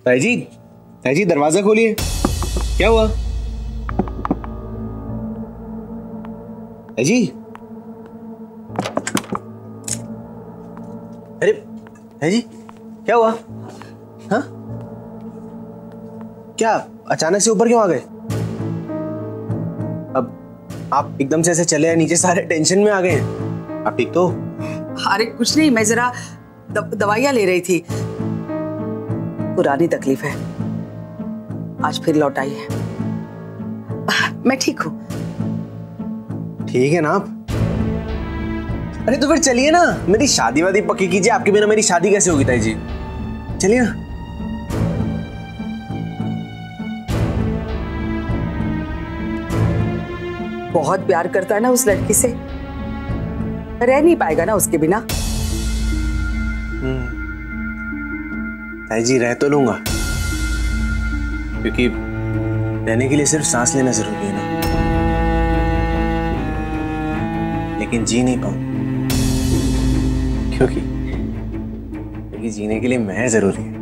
ताई जी दरवाजा खोलिए। क्या हुआ ताई जी? अरे ताई जी क्या हुआ? हाँ क्या अचानक से ऊपर क्यों आ गए? अब आप एकदम से ऐसे चले आए नीचे, सारे टेंशन में आ गए हैं। आप ठीक तो? अरे कुछ नहीं, मैं जरा दवाइयाँ ले रही थी। पुरानी तकलीफ है, आज फिर लौट आई है। मैं ठीक हूँ। ठीक है ना आप? अरे तो फिर चलिए ना, मेरी शादी वादी पक्की कीजिए। आपके बिना मेरी शादी कैसे होगी ताई जी? चलिए ना। बहुत प्यार करता है ना उस लड़की से, रह नहीं पाएगा ना उसके बिना। ताई जी रह तो लूंगा, क्योंकि रहने के लिए सिर्फ सांस लेना जरूरी है ना, लेकिन जी नहीं पाऊं क्योंकि जीने के लिए मैं जरूरी है।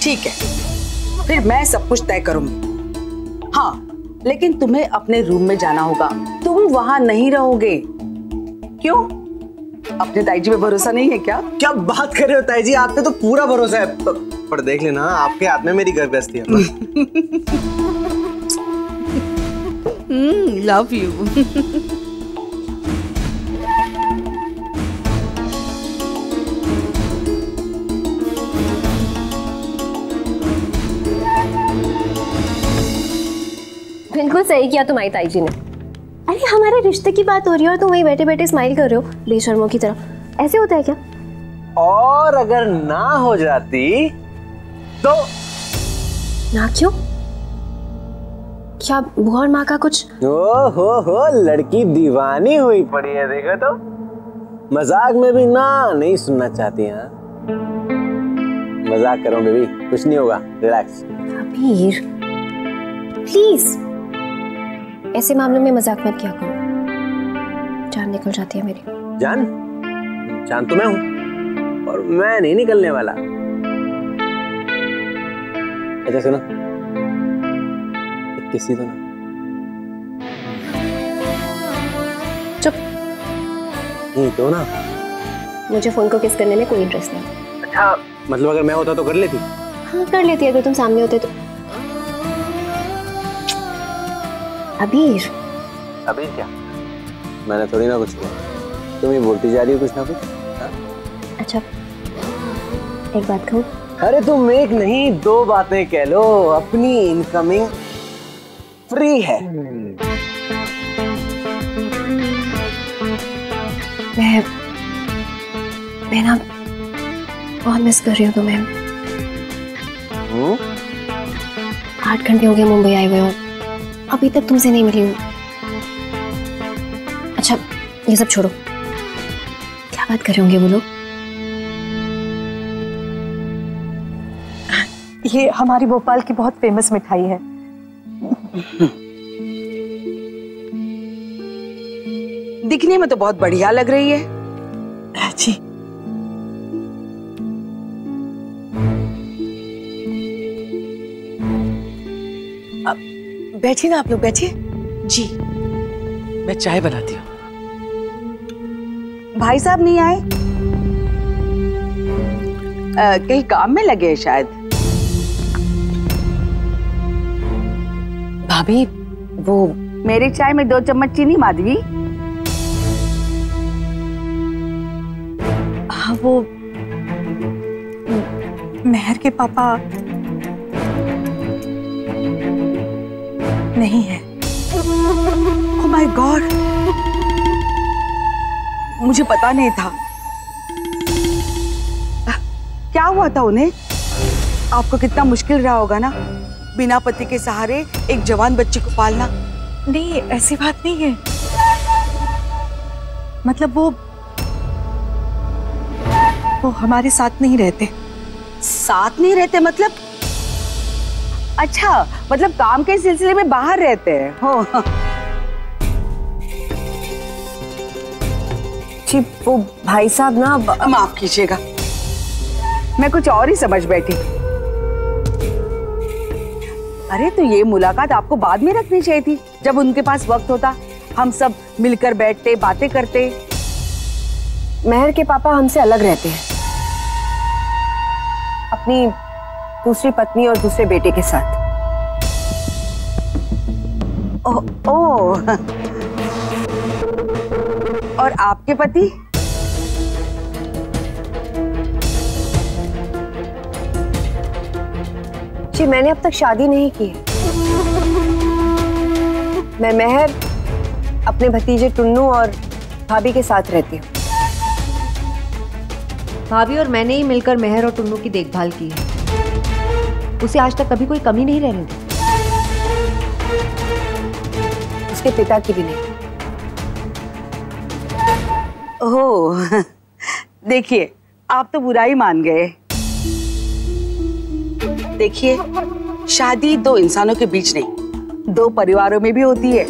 ठीक है, फिर मैं सब कुछ तय करूंगी। हाँ, लेकिन तुम्हें अपने रूम में जाना होगा, तुम वहां नहीं रहोगे। क्यों? अपने ताई जी पे भरोसा नहीं है क्या? क्या बात कर रहे हो ताई जी, आप पे तो पूरा भरोसा है। पर देख लेना, आपके हाथ में मेरी गर्भगृहस्थी है। Love you. बिल्कुल सही किया तुम्हारी ताई जी ने। अरे हमारे रिश्ते की बात हो रही है और तुम वहीं बैठे बैठे स्माइल कर रहे हो बेशर्मों की तरह। ऐसे होता है क्या? और अगर ना हो जाती तो? ना क्यों? क्या बुआ और माँ का कुछ? हो लड़की दीवानी हुई पड़ी है, देखो तो। मजाक में भी ना नहीं सुनना चाहती है। मजाक करो बेबी, कुछ नहीं होगा, रिलैक्स। अबीर प्लीज ऐसे मामलों में मजाक मत किया करो, जान निकल जाती है मेरी। जान तो मैं हूं और मैं नहीं निकलने वाला। अच्छा सुनो, एक किसी तो ना। चुप। नहीं तो ना। मुझे फोन को किस करने में कोई इंटरेस्ट नहीं। अच्छा, मतलब अगर मैं होता तो कर लेती? हाँ कर लेती अगर तुम सामने होते तो। अबीर क्या? मैंने थोड़ी ना कुछ किया, तुम ही बोलती जा रही हो कुछ ना कुछ। हा? अच्छा एक बात कहूँ? अरे तुम एक नहीं दो बातें कह लो, अपनी इनकमिंग फ्री है। मैं ना बहुत मिस कर रही हूँ तुम्हें। 8 घंटे हो गए मुंबई आए हुए हो, अभी तक तुमसे नहीं मिली हूँ। अच्छा ये सब छोड़ो, क्या बात कर रहे होंगे वो लोग? ये हमारी भोपाल की बहुत फेमस मिठाई है। दिखने में तो बहुत बढ़िया लग रही है। जी बैठिए ना आप लोग, बैठिए। जी मैं चाय बनाती हूँ। भाई साहब नहीं आए? कहीं काम में लगे हैं शायद। भाभी वो मेरी चाय में 2 चम्मच चीनी माधवी। हाँ वो मेहर के पापा नहीं है। ओह माय गॉड, मुझे पता नहीं था। क्या हुआ था उन्हें? आपको कितना मुश्किल रहा होगा ना, बिना पति के सहारे एक जवान बच्ची को पालना। नहीं ऐसी बात नहीं है, मतलब वो हमारे साथ नहीं रहते। साथ नहीं रहते मतलब? अच्छा, मतलब काम के सिलसिले में बाहर रहते हैं। हो जी जी वो भाई साहब ना माफ कीजिएगा, मैं कुछ और ही समझ बैठी। अरे तो ये मुलाकात आपको बाद में रखनी चाहिए थी, जब उनके पास वक्त होता, हम सब मिलकर बैठते बातें करते। महर के पापा हमसे अलग रहते हैं, अपनी दूसरी पत्नी और दूसरे बेटे के साथ। ओह, और आपके पति? जी मैंने अब तक शादी नहीं की है। मैं महर अपने भतीजे टुन्नू और भाभी के साथ रहती हूँ। भाभी और मैंने ही मिलकर महर और टुन्नू की देखभाल की है। उसे आज तक कभी कोई कमी नहीं रहने दी। उसके पिता की भी नहीं। ओह, देखिए आप तो बुरा ही मान गए। देखिए, शादी दो इंसानों के बीच नहीं, दो परिवारों में भी होती है,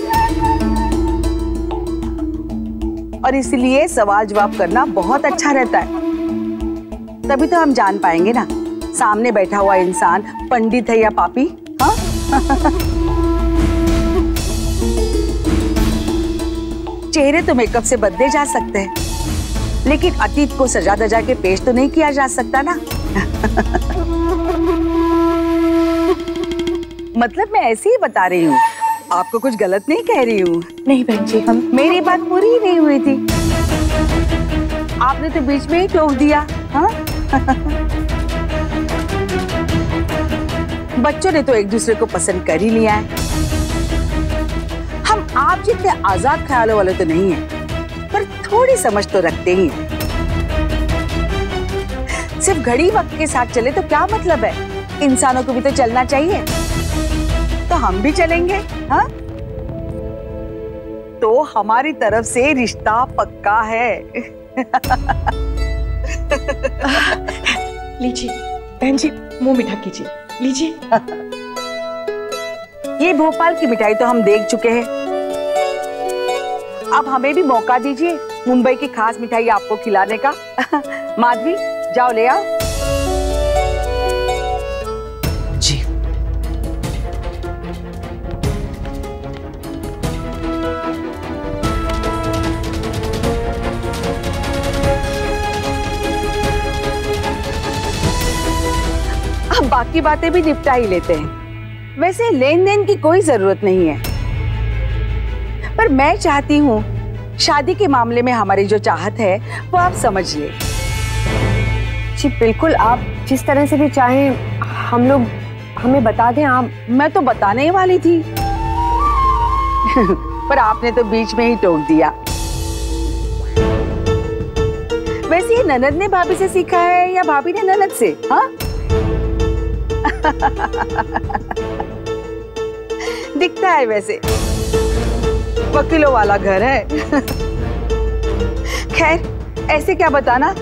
और इसलिए सवाल जवाब करना बहुत अच्छा रहता है। तभी तो हम जान पाएंगे ना सामने बैठा हुआ इंसान पंडित है या पापी। हाँ? चेहरे तो मेकअप से बदले जा सकते हैं, लेकिन अतीत को सजा धजा के पेश तो नहीं किया जा सकता ना। मतलब मैं ऐसे ही बता रही हूँ, आपको कुछ गलत नहीं कह रही हूँ। नहीं बहन जी, हम मेरी बात पूरी ही नहीं हुई थी, आपने तो बीच में ही टोक दिया। हाँ? बच्चों ने तो एक दूसरे को पसंद कर ही लिया है। हम आप जितने आजाद ख्यालों वाले तो नहीं हैं, पर थोड़ी समझ तो रखते ही हैं। सिर्फ घड़ी वक्त के साथ चले तो क्या मतलब है, इंसानों को भी तो चलना चाहिए। तो हम भी चलेंगे। हाँ? तो हमारी तरफ से रिश्ता पक्का है। लीजिए बहन जी, मुंह मीठा कीजिए, लीजिए। ये भोपाल की मिठाई तो हम देख चुके हैं, अब हमें भी मौका दीजिए मुंबई की खास मिठाई आपको खिलाने का। माधवी, जाओ ले आओ। जी। अब बाकी बातें भी निपटा ही लेते हैं। वैसे लेन देन की कोई जरूरत नहीं है, पर मैं चाहती हूँ शादी के मामले में हमारी जो चाहत है वो आप समझ ले। जी बिल्कुल, आप जिस तरह से भी चाहें हम लोग हमें बता दें। आप मैं तो बताने वाली थी पर आपने तो बीच में ही टोक दिया। वैसे ये ननद ने भाभी से सीखा है या भाभी ने ननद से? हाँ? दिखता है वैसे वकीलों वाला घर है। खैर ऐसे क्या बताना,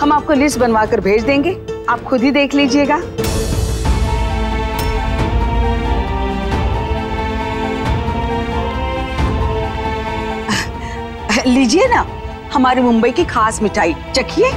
हम आपको लिस्ट बनवा कर भेज देंगे, आप खुद ही देख लीजिएगा। लीजिए ना हमारी मुंबई की खास मिठाई, चखिए।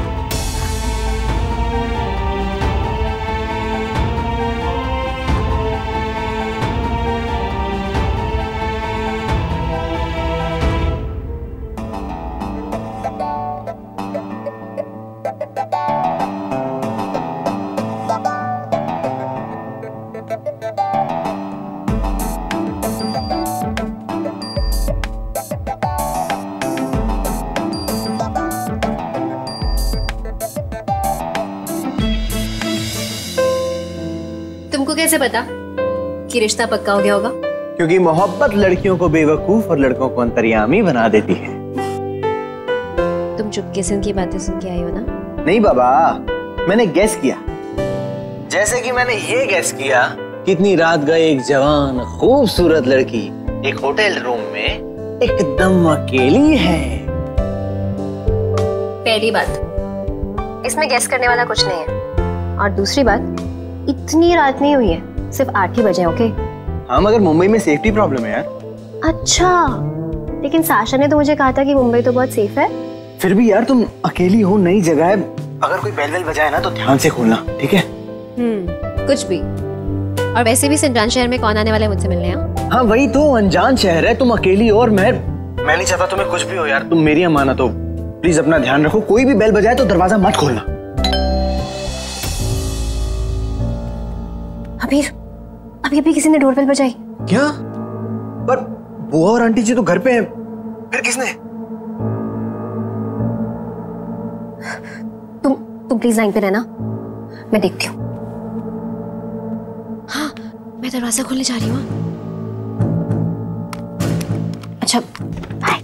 तुमको कैसे पता कि रिश्ता पक्का हो गया होगा? क्योंकि मोहब्बत लड़कियों को बेवकूफ और लड़कों को अंतर्यामी बना देती है। तुम चुपके से उनकी बातें सुन के आई हो ना? नहीं बाबा, मैंने गैस किया। जैसे कि मैंने ये गैस किया कि इतनी रात गए एक जवान खूबसूरत लड़की एक होटल रूम में एकदम अकेली है। पहली बात, इसमें गैस करने वाला कुछ नहीं है। और दूसरी बात, इतनी रात नहीं हुई है, सिर्फ 8 ही बजे। ओके? हाँ, मगर मुंबई में सेफ्टी प्रॉब्लम है यार। अच्छा, लेकिन साशा ने तो मुझे कहा था कि मुंबई तो बहुत सेफ है। फिर भी यार तुम अकेली हो, नई जगह है, अगर कोई बेल वेल बजाए ना तो ध्यान से खोलना, ठीक है? कुछ भी। और वैसे भी अनजान शहर में कौन आने वाला है मुझसे मिलने? हाँ वही तो, अनजान शहर है, तुम अकेली हो और मैं नहीं चाहता तुम्हें कुछ भी हो यार, तुम मेरी अमानत हो। प्लीज अपना ध्यान रखो, कोई भी बेल बजाए तो दरवाजा मत खोलना। अबीर, अभी किसी ने डोरबेल बजाई। क्या? पर बुआ और आंटी जी तो घर पे हैं, फिर किसने? तुम प्लीज लाइन पे रहना, मैं देखती हूँ। हाँ, मैं दरवाजा खोलने जा रही हूँ। अच्छा, बाय।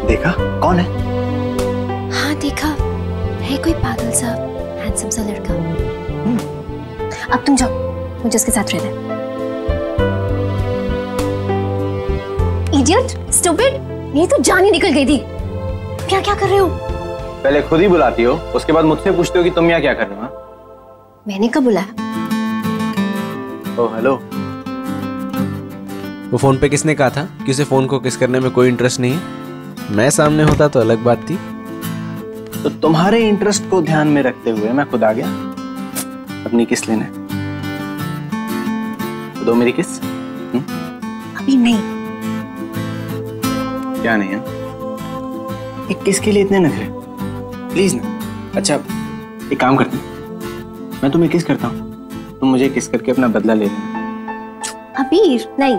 देखा कौन है? हाँ देखा, है कोई पागल सा हैंडसम सा लड़का। अब तुम जाओ, मुझे उसके साथ रहना है। इडियट, स्टूपिड, नहीं तो जान ही निकल गई थी। क्या क्या कर रहे हो? पहले खुद ही बुलाती हो, उसके बाद मुझसे पूछते हो कि तुम यहाँ क्या कर रहे हो? मैंने कब बुलाया? ओ हेलो। वो फोन पे किसने कहा था कि उसे फोन को किस करने में कोई इंटरेस्ट नहीं है? मैं सामने होता तो अलग बात थी। तो तुम्हारे इंटरेस्ट को ध्यान में रखते हुए मैं खुद आ गया अपनी किस लेने। तो दो मेरी किस। अभी नहीं। क्या नहीं है? एक किस के लिए इतने नखरे? प्लीज ना। अच्छा एक काम करते हैं, मैं तुम्हें किस करता हूँ, तुम मुझे किस करके अपना बदला ले लेना। अबीर नहीं,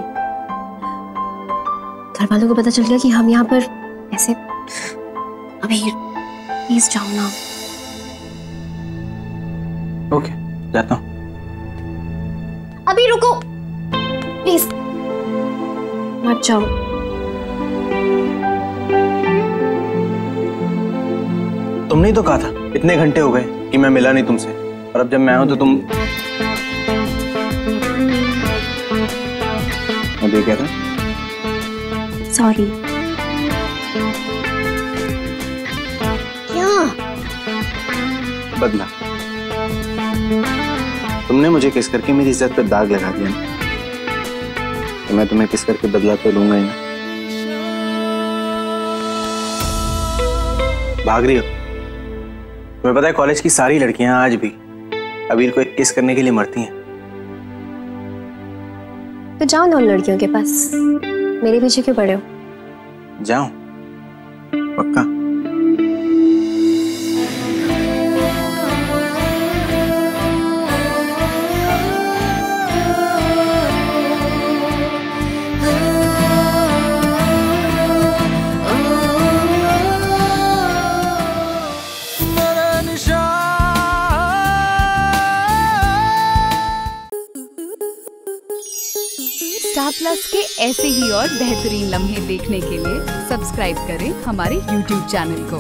घर वालों को पता चल गया कि हम यहाँ पर ऐसे। अबीर प्लीज जाओ ना। ओके जाता हूँ। अभी रुको प्लीज, मत जाओ। तुमने ही तो कहा था इतने घंटे हो गए कि मैं मिला नहीं तुमसे, और अब जब मैं आऊं तो तुम मुझे क्या था? सॉरी। क्या? बदला। तुमने मुझे किस करके मेरी इज्जत पे दाग लगा दिया ना, तो मैं तुम्हें किस करके बदला तो लूंगा ही ना। भाग रही हो? तुम्हें पता है कॉलेज की सारी लड़कियां आज भी अबीर को एक किस करने के लिए मरती हैं। तो जाओ ना उन लड़कियों के पास, मेरे पीछे क्यों पड़े हो? जाऊं? पक्का? स्टार प्लस के ऐसे ही और बेहतरीन लम्हे देखने के लिए सब्सक्राइब करें हमारे YouTube चैनल को।